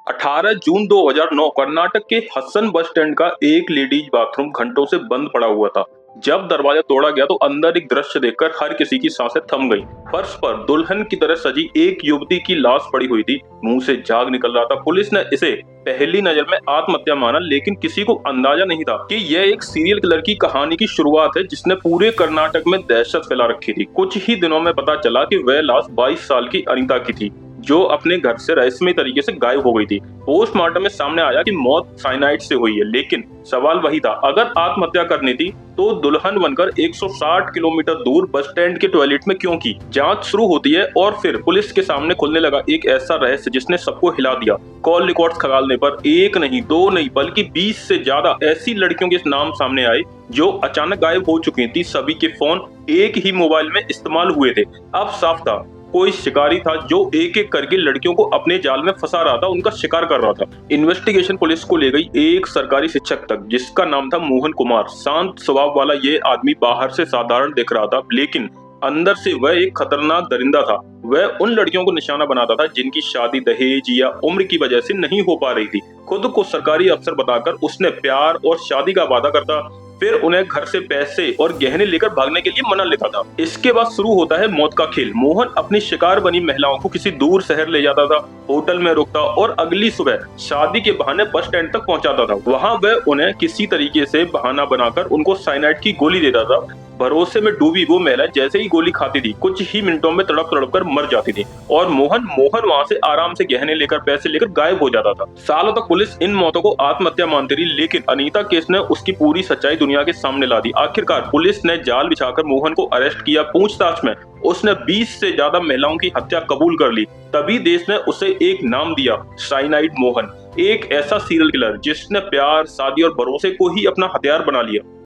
18 जून 2009 कर्नाटक के Hasan bus stand का एक लेडीज बाथरूम घंटों से बंद पड़ा हुआ था। जब दरवाजा तोड़ा गया तो अंदर एक दृश्य देखकर हर किसी की सांसें थम गईं। फर्श पर दुल्हन की तरह सजी एक युवती की लाश पड़ी हुई थी। मुंह से झाग निकल रहा था। पुलिस ने इसे पहली नजर में आत्महत्या माना, लेकिन किसी को अंदाजा नहीं था कि यह एक सीरियल किलर की कहानी की शुरुआत है जिसने पूरे कर्नाटक में दहशत फैला रखी थी। कुछ ही दिनों में पता चला कि वह लाश 22 साल की अनीता की थी, जो अपने घर से रहस्यमय तरीके से गायब हो गई थी। पोस्टमार्टम में सामने आया कि मौत साइनाइड से हुई है, लेकिन सवाल वही था, अगर आत्महत्या करनी थी तो दुल्हन बनकर 160 किलोमीटर दूर बस स्टैंड के टॉयलेट में क्यों की? जांच शुरू होती है और फिर पुलिस के सामने खुलने लगा एक ऐसा रहस्य जिसने सबको हिला दिया। कॉल रिकॉर्ड्स खंगालने पर एक नहीं, दो नहीं, बल्कि 20 से ज्यादा ऐसी लड़कियों के नाम सामने आए जो अचानक गायब हो चुकी थी। सभी के फोन एक ही मोबाइल में इस्तेमाल हुए थे। अब साफ था, कोई शिकारी था जो एक एक करके लड़कियों को अपने जाल में फंसा रहा था, उनका शिकार कर रहा था। इन्वेस्टिगेशन पुलिस को ले गई एक सरकारी शिक्षक तक, जिसका नाम था मोहन कुमार। शांत स्वभाव वाला ये आदमी बाहर से साधारण दिख रहा था, लेकिन अंदर से वह एक खतरनाक दरिंदा था। वह उन लड़कियों को निशाना बनाता था जिनकी शादी दहेज या उम्र की वजह से नहीं हो पा रही थी। खुद को सरकारी अफसर बताकर उसने प्यार और शादी का वादा करता, फिर उन्हें घर से पैसे और गहने लेकर भागने के लिए मना लेता था। इसके बाद शुरू होता है मौत का खेल। मोहन अपनी शिकार बनी महिलाओं को किसी दूर शहर ले जाता था, होटल में रुकता और अगली सुबह शादी के बहाने बस स्टैंड तक पहुंचाता था। वहां वह उन्हें किसी तरीके से बहाना बनाकर उनको साइनाइड की गोली देता था। भरोसे में डूबी वो महिला जैसे ही गोली खाती थी, कुछ ही मिनटों में तड़प तड़प कर मर जाती थी और मोहन वहां से आराम से गहने लेकर पैसे लेकर गायब हो जाता था। सालों तक पुलिस इन मौतों को आत्महत्या मानती रही, लेकिन अनीता केस ने उसकी पूरी सच्चाई दुनिया के सामने ला दी। आखिरकार पुलिस ने जाल बिछाकर मोहन को अरेस्ट किया। पूछताछ में उसने 20 से ज्यादा महिलाओं की हत्या कबूल कर ली। तभी देश ने उसे एक नाम दिया, साइनाइड मोहन। एक ऐसा सीरियल किलर जिसने प्यार, शादी और भरोसे को ही अपना हथियार बना लिया।